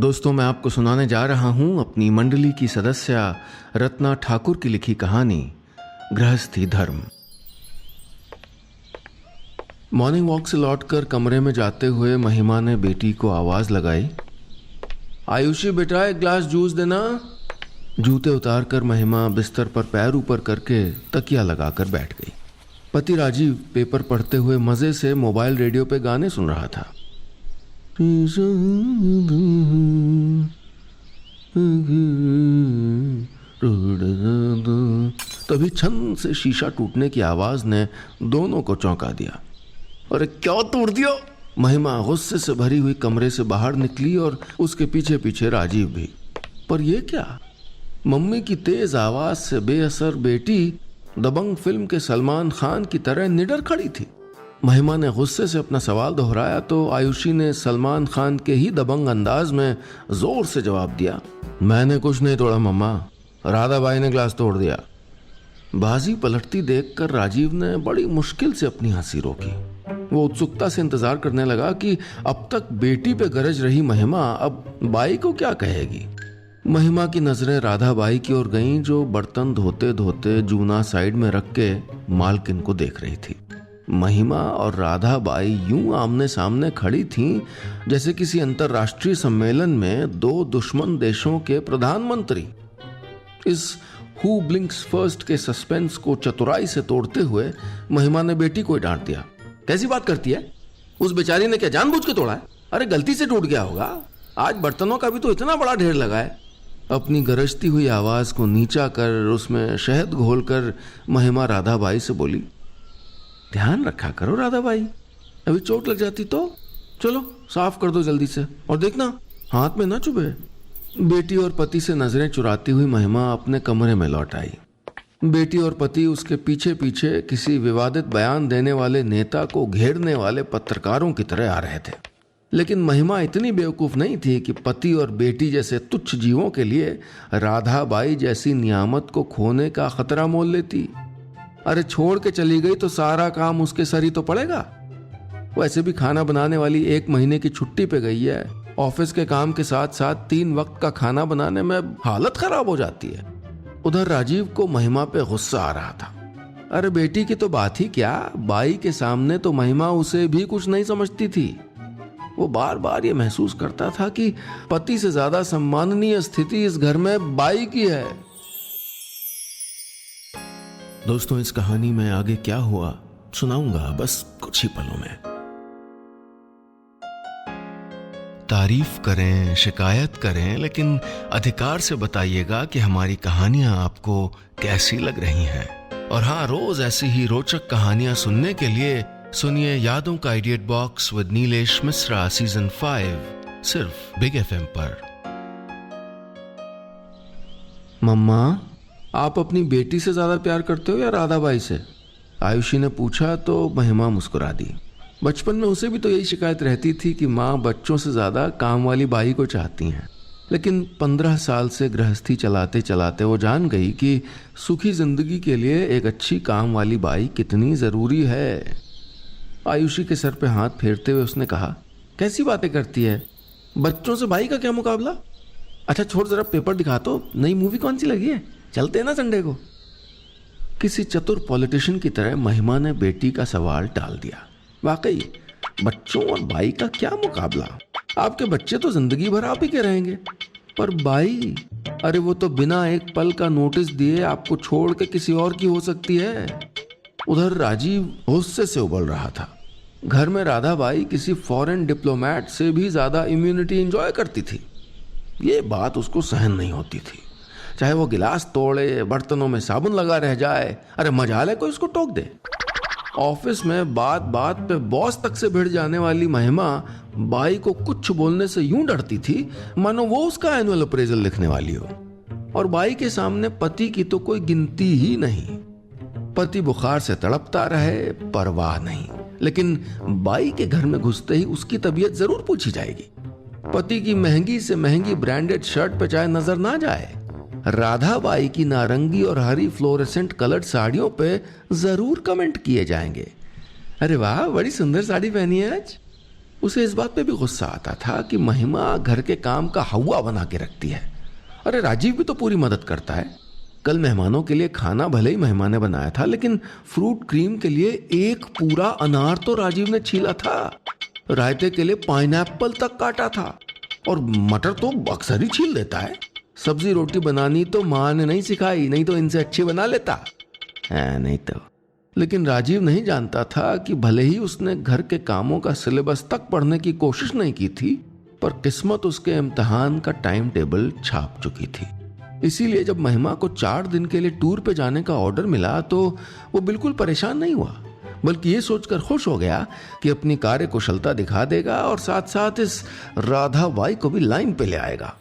दोस्तों, मैं आपको सुनाने जा रहा हूं अपनी मंडली की सदस्य रत्ना ठाकुर की लिखी कहानी गृहस्थी धर्म। मॉर्निंग वॉक से लौटकर कमरे में जाते हुए महिमा ने बेटी को आवाज लगाई, आयुषी बेटा एक ग्लास जूस देना। जूते उतारकर महिमा बिस्तर पर पैर ऊपर करके तकिया लगाकर बैठ गई। पति राजीव पेपर पढ़ते हुए मजे से मोबाइल रेडियो पे गाने सुन रहा था। तभी छन से शीशा टूटने की आवाज ने दोनों को चौंका दिया। अरे क्या तोड़ दिया? महिमा गुस्से से भरी हुई कमरे से बाहर निकली और उसके पीछे पीछे राजीव भी। पर यह क्या? मम्मी की तेज आवाज से बेअसर बेटी दबंग फिल्म के सलमान खान की तरह निडर खड़ी थी। महिमा ने गुस्से से अपना सवाल दोहराया तो आयुषी ने सलमान खान के ही दबंग अंदाज में जोर से जवाब दिया, मैंने कुछ नहीं तोड़ा मम्मा, राधाबाई ने ग्लास तोड़ दिया। बाजी पलटती देखकर राजीव ने बड़ी मुश्किल से अपनी हंसी रोकी। वो उत्सुकता से इंतजार करने लगा कि अब तक बेटी पे गरज रही महिमा अब बाई को क्या कहेगी। महिमा की नजरें राधाबाई की ओर गईं, जो बर्तन धोते धोते जूना साइड में रख के मालकिन को देख रही थी। महिमा और राधाबाई यूं आमने सामने खड़ी थीं जैसे किसी अंतर्राष्ट्रीय सम्मेलन में दो दुश्मन देशों के प्रधानमंत्री। इस हु ब्लिंक्स फर्स्ट के सस्पेंस को चतुराई से तोड़ते हुए महिमा ने बेटी को डांट दिया, कैसी बात करती है? उस बेचारी ने क्या जानबूझ के तोड़ा है? अरे गलती से टूट गया होगा। आज बर्तनों का भी तो इतना बड़ा ढेर लगा है। अपनी गरजती हुई आवाज को नीचा कर उसमें शहद घोलकर महिमा राधाबाई से बोली, ध्यान रखा करो राधाबाई, अभी चोट लग जाती तो। चलो साफ कर दो जल्दी से, और देखना हाथ में ना चुभे। बेटी और पति से नजरें चुराती हुई महिमा अपने कमरे में लौट आई। बेटी और पति उसके पीछे पीछे किसी विवादित बयान देने वाले नेता को घेरने वाले पत्रकारों की तरह आ रहे थे। लेकिन महिमा इतनी बेवकूफ नहीं थी कि पति और बेटी जैसे तुच्छ जीवों के लिए राधाबाई जैसी नियामत को खोने का खतरा मोल लेती। अरे छोड़ के चली गई तो सारा काम उसके सर ही तो पड़ेगा। वैसे भी खाना बनाने वाली 1 महीने की छुट्टी पे गई है। ऑफिस के काम के साथ साथ 3 वक्त का खाना बनाने में हालत खराब हो जाती है। उधर राजीव को महिमा पे गुस्सा आ रहा था। अरे बेटी की तो बात ही क्या, बाई के सामने तो महिमा उसे भी कुछ नहीं समझती थी। वो बार बार ये महसूस करता था कि पति से ज्यादा सम्माननीय स्थिति इस घर में बाई की है। दोस्तों, इस कहानी में आगे क्या हुआ सुनाऊंगा बस कुछ ही पलों में। तारीफ करें, शिकायत करें, लेकिन अधिकार से बताइएगा कि हमारी कहानियां आपको कैसी लग रही हैं। और हाँ, रोज ऐसी ही रोचक कहानियां सुनने के लिए सुनिए यादों का idiot box with Nilesh Mishra season 5 सिर्फ बिग एफएम पर। मम्मा, आप अपनी बेटी से ज्यादा प्यार करते हो या राधाबाई से? आयुषी ने पूछा तो महिमा मुस्कुरा दी। बचपन में उसे भी तो यही शिकायत रहती थी कि माँ बच्चों से ज्यादा काम वाली बाई को चाहती हैं। लेकिन 15 साल से गृहस्थी चलाते चलाते वो जान गई कि सुखी जिंदगी के लिए एक अच्छी काम वाली बाई कितनी जरूरी है। आयुषी के सर पे हाथ फेरते हुए उसने कहा, कैसी बातें करती है? बच्चों से भाई का क्या मुकाबला? अच्छा छोड़, जरा पेपर दिखा तो, नई मूवी कौन सी लगी है? चलते हैं ना संडे को। किसी चतुर पॉलिटिशियन की तरह महिमा ने बेटी का सवाल टाल दिया। वाकई बच्चों और बाई का क्या मुकाबला? आपके बच्चे तो जिंदगी भर आप ही के रहेंगे, पर बाई, अरे वो तो बिना एक पल का नोटिस दिए आपको छोड़ के किसी और की हो सकती है। उधर राजीव गुस्से से उबल रहा था। घर में राधाबाई किसी फॉरेन डिप्लोमेट से भी ज्यादा इम्यूनिटी एंजॉय करती थी। ये बात उसको सहन नहीं होती थी। चाहे वो गिलास तोड़े, बर्तनों में साबुन लगा रह जाए, अरे मजाल है कोई उसको टोक दे। ऑफिस में बात बात पे बॉस तक से भिड़ जाने वाली महिमा बाई को कुछ बोलने से यूं डरती थी मानो वो उसका एनुअल अप्रेजल लिखने वाली हो। और बाई के सामने पति की तो कोई गिनती ही नहीं। पति बुखार से तड़पता रहे, परवाह नहीं, लेकिन बाई के घर में घुसते ही उसकी तबीयत जरूर पूछी जाएगी। पति की महंगी से महंगी ब्रांडेड शर्ट पे चाहे नजर ना जाए, राधाबाई की नारंगी और हरी फ्लोरेसेंट कलर्ड साड़ियों पे जरूर कमेंट किए जाएंगे। अरे वाह, बड़ी सुंदर साड़ी पहनी है आज। उसे इस बात पे भी गुस्सा आता था कि महिमा घर के काम का हवा बना के रखती है। अरे राजीव भी तो पूरी मदद करता है। कल मेहमानों के लिए खाना भले ही महिमा ने बनाया था, लेकिन फ्रूट क्रीम के लिए एक पूरा अनार तो राजीव ने छीला था, रायते के लिए पाइनएप्पल तक काटा था, और मटर तो अक्सर ही छील देता है। सब्जी रोटी बनानी तो माँ ने नहीं सिखाई, नहीं तो इनसे अच्छी बना लेता है, नहीं तो। लेकिन राजीव नहीं जानता था कि भले ही उसने घर के कामों का सिलेबस तक पढ़ने की कोशिश नहीं की थी, पर किस्मत उसके इम्तिहान का टाइम टेबल छाप चुकी थी। इसीलिए जब महिमा को 4 दिन के लिए टूर पे जाने का ऑर्डर मिला तो वो बिल्कुल परेशान नहीं हुआ, बल्कि ये सोचकर खुश हो गया कि अपनी कार्य कुशलता दिखा देगा और साथ साथ इस राधा बाई को भी लाइन पे ले आएगा।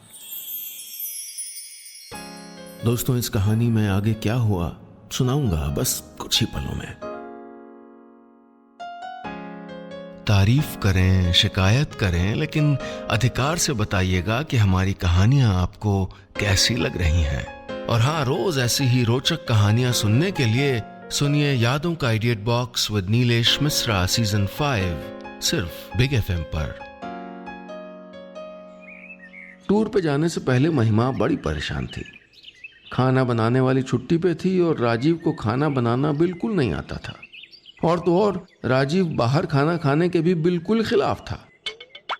दोस्तों, इस कहानी में आगे क्या हुआ सुनाऊंगा बस कुछ ही पलों में। तारीफ करें, शिकायत करें, लेकिन अधिकार से बताइएगा कि हमारी कहानियां आपको कैसी लग रही हैं। और हाँ, रोज ऐसी ही रोचक कहानियां सुनने के लिए सुनिए यादों का idiot box with Nilesh Mishra season 5 सिर्फ बिग एफएम पर। टूर पे जाने से पहले महिमा बड़ी परेशान थी। खाना बनाने वाली छुट्टी पे थी और राजीव को खाना बनाना बिल्कुल नहीं आता था। और तो और राजीव बाहर खाना खाने के भी बिल्कुल खिलाफ था।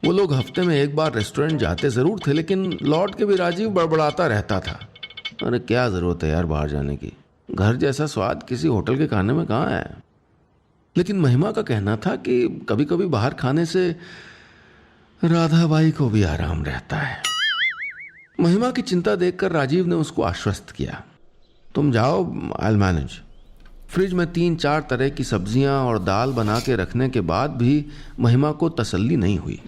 वो लोग हफ्ते में एक बार रेस्टोरेंट जाते जरूर थे, लेकिन लौट के भी राजीव बड़बड़ाता रहता था। अरे क्या जरूरत है यार बाहर जाने की, घर जैसा स्वाद किसी होटल के खाने में कहाँ है। लेकिन महिमा का कहना था कि कभी कभी बाहर खाने से राधाबाई को भी आराम रहता है। महिमा की चिंता देखकर राजीव ने उसको आश्वस्त किया, तुम जाओ, आई विल मैनेज। फ्रिज में 3-4 तरह की सब्जियां और दाल बना के रखने के बाद भी महिमा को तसल्ली नहीं हुई।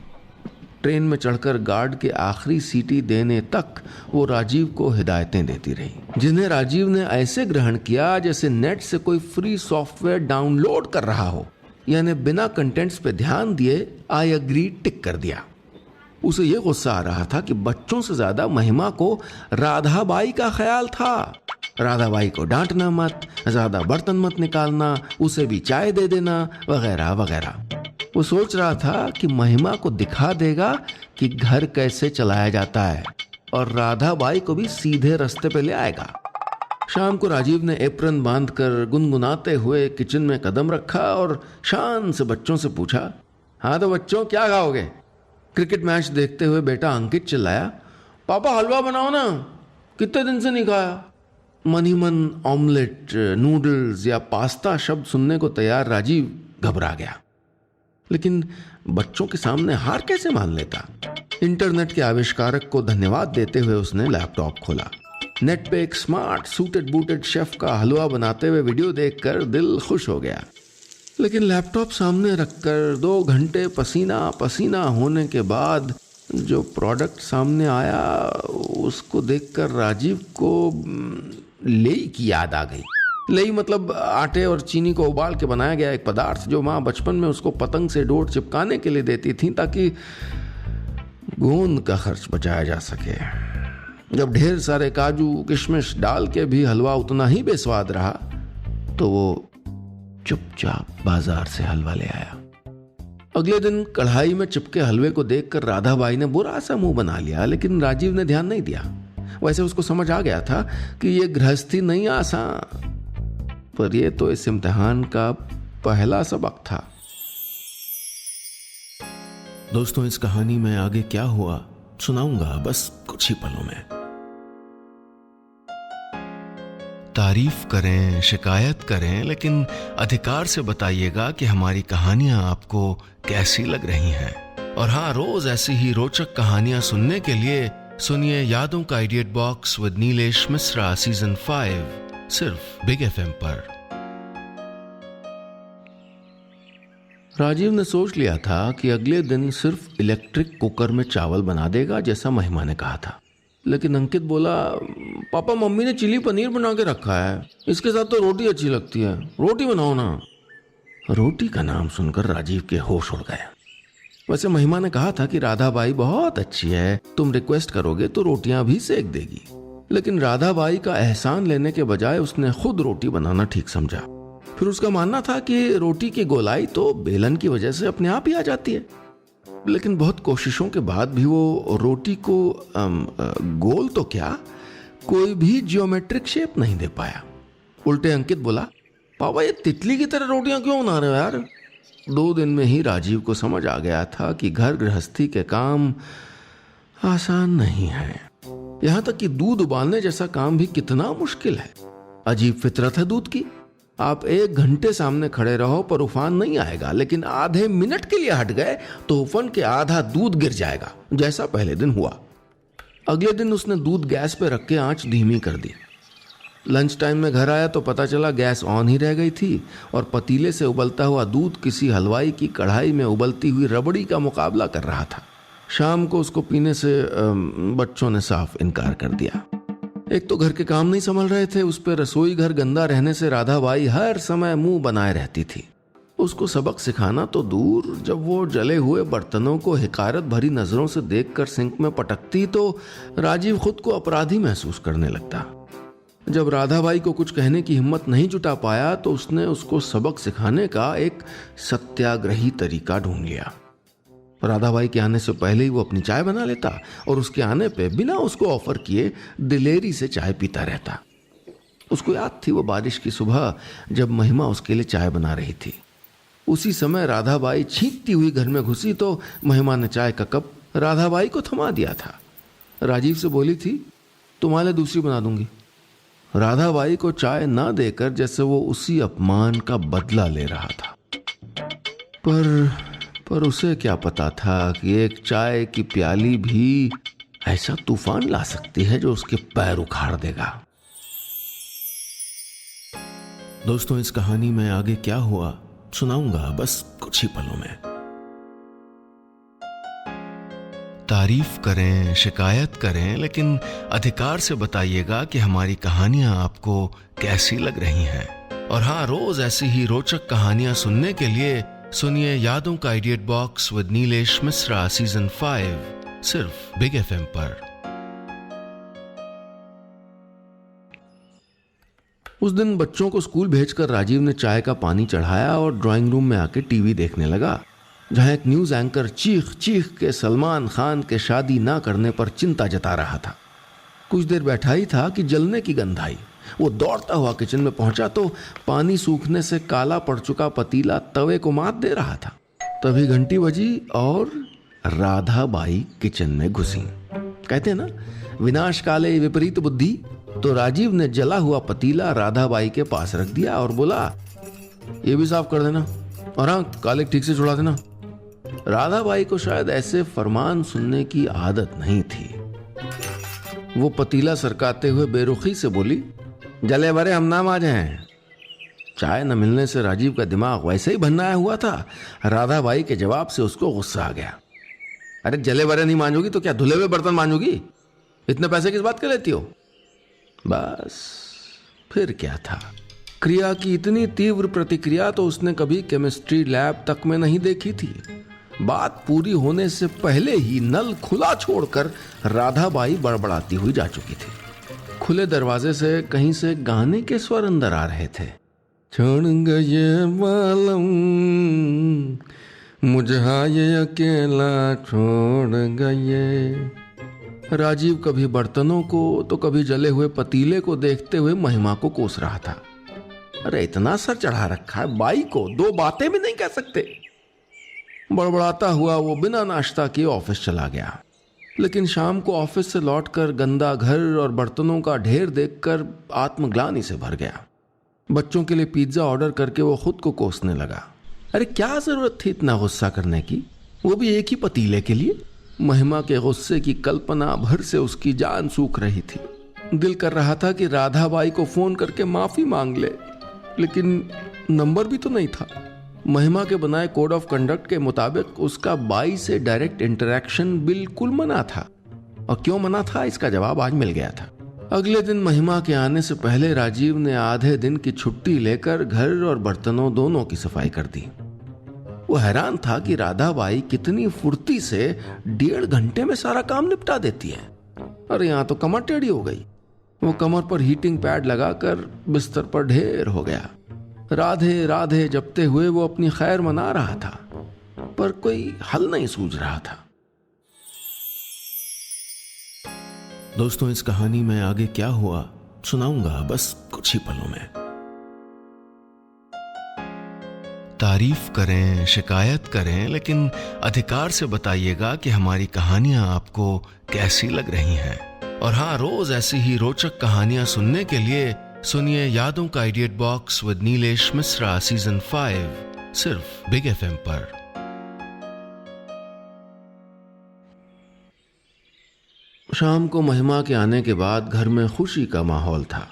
ट्रेन में चढ़कर गार्ड के आखिरी सीटी देने तक वो राजीव को हिदायतें देती रही, जिन्हें राजीव ने ऐसे ग्रहण किया जैसे नेट से कोई फ्री सॉफ्टवेयर डाउनलोड कर रहा हो, यानी बिना कंटेंट्स पे ध्यान दिए आई एग्री टिक कर दिया। उसे यह गुस्सा आ रहा था कि बच्चों से ज्यादा महिमा को राधाबाई का ख्याल था। राधाबाई को डांटना मत, ज्यादा बर्तन मत निकालना, उसे भी चाय दे देना, वगैरह वगैरह। वो सोच रहा था कि महिमा को दिखा देगा कि घर कैसे चलाया जाता है और राधाबाई को भी सीधे रास्ते पे ले आएगा। शाम को राजीव ने एप्रन बांधकर गुनगुनाते हुए किचन में कदम रखा और शान से बच्चों से पूछा, हाँ तो बच्चों क्या खाओगे? क्रिकेट मैच देखते हुए बेटा अंकित चिल्लाया, पापा हलवा बनाओ ना, कितने दिन से नहीं खाया। मन ही मन ऑमलेट, नूडल्स या पास्ता शब्द सुनने को तैयार राजीव घबरा गया, लेकिन बच्चों के सामने हार कैसे मान लेता। इंटरनेट के आविष्कारक को धन्यवाद देते हुए उसने लैपटॉप खोला। नेट पे एक स्मार्ट सूटेड बूटेड शेफ का हलवा बनाते हुए वीडियो देखकर दिल खुश हो गया, लेकिन लैपटॉप सामने रखकर 2 घंटे पसीना पसीना होने के बाद जो प्रोडक्ट सामने आया उसको देखकर राजीव को लेई की याद आ गई। लेई मतलब आटे और चीनी को उबाल के बनाया गया एक पदार्थ जो माँ बचपन में उसको पतंग से डोर चिपकाने के लिए देती थी ताकि गोंद का खर्च बचाया जा सके। जब ढेर सारे काजू किशमिश डाल के भी हलवा उतना ही बेस्वाद रहा तो वो चुपचाप बाजार से हलवा ले आया। अगले दिन कढ़ाई में चिपके हलवे को देखकर राधाबाई ने बुरा सा मुंह बना लिया, लेकिन राजीव ने ध्यान नहीं दिया। वैसे उसको समझ आ गया था कि ये गृहस्थी नहीं आसान, पर यह तो इस इम्तिहान का पहला सबक था। दोस्तों, इस कहानी में आगे क्या हुआ सुनाऊंगा बस कुछ ही पलों में। तारीफ करें, शिकायत करें, लेकिन अधिकार से बताइएगा कि हमारी कहानियां आपको कैसी लग रही हैं। और हाँ, रोज ऐसी ही रोचक कहानियां सुनने के लिए सुनिए यादों का idiot box with Nilesh Mishra season 5 सिर्फ बिग एफएम पर। राजीव ने सोच लिया था कि अगले दिन सिर्फ इलेक्ट्रिक कुकर में चावल बना देगा जैसा महिमा ने कहा था, लेकिन अंकित बोला, पापा मम्मी ने चिली पनीर बना के रखा है, इसके साथ तो रोटी अच्छी लगती है, रोटी बनाओ ना। रोटी का नाम सुनकर राजीव के होश उड़ गए। वैसे महिमा ने कहा था कि राधाबाई बहुत अच्छी है, तुम रिक्वेस्ट करोगे तो रोटियां भी सेक देगी, लेकिन राधाबाई का एहसान लेने के बजाय उसने खुद रोटी बनाना ठीक समझा। फिर उसका मानना था कि रोटी की गोलाई तो बेलन की वजह से अपने आप ही आ जाती है। लेकिन बहुत कोशिशों के बाद भी वो रोटी को गोल तो क्या, कोई भी जियोमेट्रिक शेप नहीं दे पाया। उल्टे अंकित बोला, पापा ये तितली की तरह रोटियां क्यों बना रहे हो यार? 2 दिन में ही राजीव को समझ आ गया था कि घर गृहस्थी के काम आसान नहीं है। यहां तक कि दूध उबालने जैसा काम भी कितना मुश्किल है। अजीब फितरत है दूध की। आप 1 घंटे सामने खड़े रहो पर उफान नहीं आएगा, लेकिन आधे मिनट के लिए हट गए तो उफन के आधा दूध गिर जाएगा, जैसा पहले दिन हुआ। अगले दिन उसने दूध गैस पे रख के आंच धीमी कर दी। लंच टाइम में घर आया तो पता चला गैस ऑन ही रह गई थी और पतीले से उबलता हुआ दूध किसी हलवाई की कढ़ाई में उबलती हुई रबड़ी का मुकाबला कर रहा था। शाम को उसको पीने से बच्चों ने साफ इनकार कर दिया। एक तो घर के काम नहीं संभल रहे थे, उस पर रसोई घर गंदा रहने से राधाबाई हर समय मुंह बनाए रहती थी। उसको सबक सिखाना तो दूर, जब वो जले हुए बर्तनों को हिकारत भरी नजरों से देखकर सिंक में पटकती तो राजीव खुद को अपराधी महसूस करने लगता। जब राधाबाई को कुछ कहने की हिम्मत नहीं जुटा पाया तो उसने उसको सबक सिखाने का एक सत्याग्रही तरीका ढूंढ लिया। राधाबाई के आने से पहले ही वो अपनी चाय बना लेता और उसके आने पे बिना उसको ऑफर किए दिलेरी से चाय पीता रहता। उसको याद थी वो बारिश की सुबह जब महिमा उसके लिए चाय बना रही थी। उसी समय राधाबाई छींकती हुई घर में घुसी तो महिमा ने चाय का कप राधाबाई को थमा दिया था। राजीव से बोली थी, तुम्हारे लिए दूसरी बना दूंगी। राधाबाई को चाय ना देकर जैसे वो उसी अपमान का बदला ले रहा था। पर उसे क्या पता था कि एक चाय की प्याली भी ऐसा तूफान ला सकती है जो उसके पैर उखाड़ देगा। दोस्तों, इस कहानी में आगे क्या हुआ सुनाऊंगा बस कुछ ही पलों में। तारीफ करें, शिकायत करें, लेकिन अधिकार से बताइएगा कि हमारी कहानियां आपको कैसी लग रही हैं। और हाँ, रोज ऐसी ही रोचक कहानियां सुनने के लिए सुनिए यादों का idiot box with Nilesh Mishra season 5 सिर्फ बिग एफएम पर। उस दिन बच्चों को स्कूल भेजकर राजीव ने चाय का पानी चढ़ाया और ड्राइंग रूम में आके टीवी देखने लगा, जहां एक न्यूज एंकर चीख चीख के सलमान खान के शादी ना करने पर चिंता जता रहा था। कुछ देर बैठा ही था कि जलने की गंध आई। वो दौड़ता हुआ किचन में पहुंचा तो पानी सूखने से काला पड़ चुका पतीला तवे को मात दे रहा था। तभी घंटी बजी और राधाबाई किचन में घुसी। कहते ना, विनाश काले विपरीत बुद्धि। तो राजीव ने जला हुआ पतीला राधाबाई के पास रख दिया और बोला, ये भी साफ कर देना और हाँ, काले ठीक से छुड़ा देना। राधाबाई को शायद ऐसे फरमान सुनने की आदत नहीं थी। वो पतीला सरकाते हुए बेरुखी से बोली, जले भरे हम ना माजे हैं। चाय न मिलने से राजीव का दिमाग वैसे ही भन्नाया हुआ था। राधाबाई के जवाब से उसको गुस्सा आ गया। अरे जले भरे नहीं मांजोगी तो क्या धुले हुए बर्तन मांजोगी? इतने पैसे किस बात के लेती हो? बस फिर क्या था। क्रिया की इतनी तीव्र प्रतिक्रिया तो उसने कभी केमिस्ट्री लैब तक में नहीं देखी थी। बात पूरी होने से पहले ही नल खुला छोड़कर राधाबाई बड़बड़ाती हुई जा चुकी थी। खुले दरवाजे से कहीं से गाने के स्वर अंदर आ रहे थे। छोड़ गए मालूम मुझे ये अकेला छोड़ गए। राजीव कभी बर्तनों को तो कभी जले हुए पतीले को देखते हुए महिमा को कोस रहा था। अरे इतना सर चढ़ा रखा है, बाई को 2 बातें भी नहीं कह सकते। बड़बड़ाता हुआ वो बिना नाश्ता किए ऑफिस चला गया। लेकिन शाम को ऑफिस से लौटकर गंदा घर और बर्तनों का ढेर देखकर आत्मग्लानि से भर गया। बच्चों के लिए पिज्जा ऑर्डर करके वो खुद को कोसने लगा। अरे क्या जरूरत थी इतना गुस्सा करने की, वो भी एक ही पतीले के लिए। महिमा के गुस्से की कल्पना भर से उसकी जान सूख रही थी। दिल कर रहा था कि राधाबाई को फोन करके माफी मांग ले, लेकिन नंबर भी तो नहीं था। महिमा के बनाए कोड ऑफ कंडक्ट के मुताबिक उसका बाई से डायरेक्ट इंटरैक्शन बिल्कुल मना था। और क्यों मना था इसका जवाब आज मिल गया था। अगले दिन महिमा के आने से पहले राजीव ने आधे दिन की छुट्टी लेकर घर और बर्तनों दोनों की सफाई कर दी। वो हैरान था कि राधाबाई कितनी फुर्ती से 1.5 घंटे में सारा काम निपटा देती है। और यहाँ तो कमर टेढ़ी हो गई। वो कमर पर हीटिंग पैड लगाकर बिस्तर पर ढेर हो गया। राधे राधे जपते हुए वो अपनी खैर मना रहा था। पर कोई हल नहीं सूझ रहा था। दोस्तों, इस कहानी में आगे क्या हुआ सुनाऊंगा बस कुछ ही पलों में। तारीफ करें, शिकायत करें, लेकिन अधिकार से बताइएगा कि हमारी कहानियां आपको कैसी लग रही हैं। और हाँ, रोज ऐसी ही रोचक कहानियां सुनने के लिए सुनिए यादों का idiot box with Nilesh Mishra season 5 सिर्फ बिग एफएम पर। शाम को महिमा के आने के बाद घर में खुशी का माहौल था।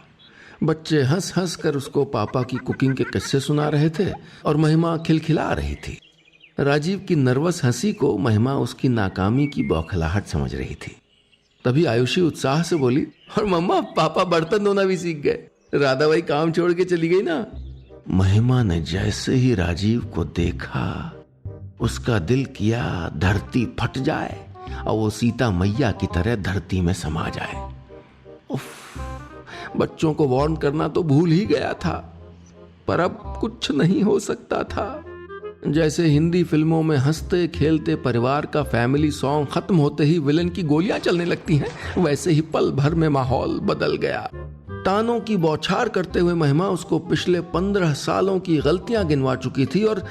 बच्चे हंस हंस कर उसको पापा की कुकिंग के किस्से सुना रहे थे और महिमा खिलखिला रही थी। राजीव की नर्वस हंसी को महिमा उसकी नाकामी की बौखलाहट समझ रही थी। तभी आयुषी उत्साह से बोली, और मम्मा, पापा बर्तन धोना भी सीख गए। राधा भाई काम छोड़ के चली गई ना। महिमा ने जैसे ही राजीव को देखा, उसका दिल किया धरती फट जाए और वो सीता मैया की तरह धरती में समा जाए। उफ, बच्चों को वार्न करना तो भूल ही गया था, पर अब कुछ नहीं हो सकता था। जैसे हिंदी फिल्मों में हंसते खेलते परिवार का फैमिली सॉन्ग खत्म होते ही विलन की गोलियां चलने लगती हैं, वैसे ही पल भर में माहौल बदल गया। तानों की बौछार करते हुए महिमा उसको पिछले 15 सालों की गलतियां गिनवा चुकी थी और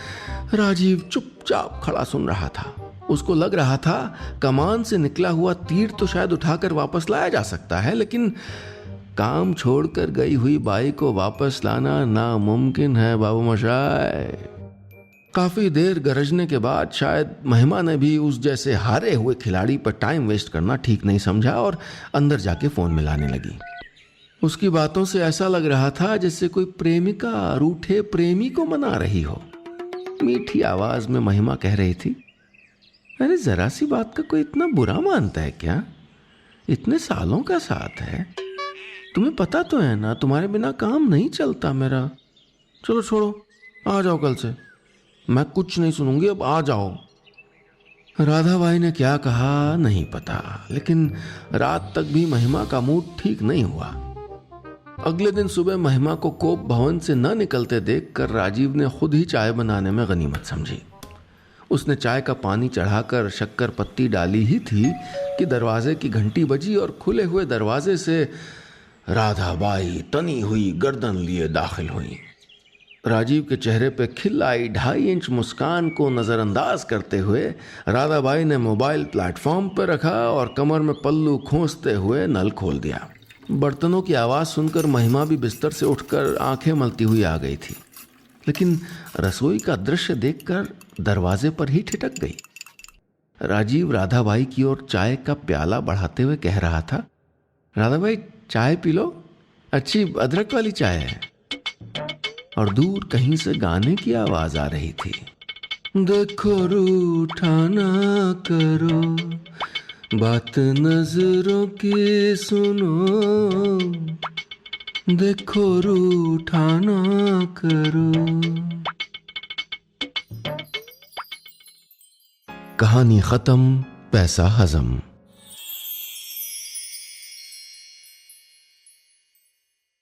राजीव चुपचाप खड़ा सुन रहा था। उसको लग रहा था कमान से निकला हुआ तीर तो शायद उठाकर वापस लाया जा सकता है, लेकिन काम छोड़कर गई हुई बाई को वापस लाना नामुमकिन है बाबू मशाय। काफी देर गरजने के बाद शायद महिमा ने भी उस जैसे हारे हुए खिलाड़ी पर टाइम वेस्ट करना ठीक नहीं समझा और अंदर जाके फोन मिलाने लगी। उसकी बातों से ऐसा लग रहा था जैसे कोई प्रेमिका रूठे प्रेमी को मना रही हो। मीठी आवाज में महिमा कह रही थी, अरे जरा सी बात का कोई इतना बुरा मानता है क्या? इतने सालों का साथ है, तुम्हें पता तो है ना तुम्हारे बिना काम नहीं चलता मेरा। चलो छोड़ो, आ जाओ, कल से मैं कुछ नहीं सुनूंगी, अब आ जाओ। राधाबाई ने क्या कहा नहीं पता, लेकिन रात तक भी महिमा का मूड ठीक नहीं हुआ। अगले दिन सुबह महिमा को कोप भवन से न निकलते देखकर राजीव ने खुद ही चाय बनाने में गनीमत समझी। उसने चाय का पानी चढ़ाकर शक्कर पत्ती डाली ही थी कि दरवाजे की घंटी बजी और खुले हुए दरवाजे से राधाबाई तनी हुई गर्दन लिए दाखिल हुई। राजीव के चेहरे पे खिल आई 2.5 इंच मुस्कान को नजरअंदाज करते हुए राधाबाई ने मोबाइल प्लेटफॉर्म पर रखा और कमर में पल्लू खोंसते हुए नल खोल दिया। बर्तनों की आवाज सुनकर महिमा भी बिस्तर से उठकर आंखें मलती हुई आ गई थी, लेकिन रसोई का दृश्य देखकर दरवाजे पर ही ठिठक गई। राजीव राधाबाई की ओर चाय का प्याला बढ़ाते हुए कह रहा था, राधाबाई चाय पी लो, अच्छी अदरक वाली चाय है। और दूर कहीं से गाने की आवाज आ रही थी, देखो रूठा ना करो, बात नजरों की सुनो, देखो रूठा ना करो। कहानी खत्म, पैसा हजम।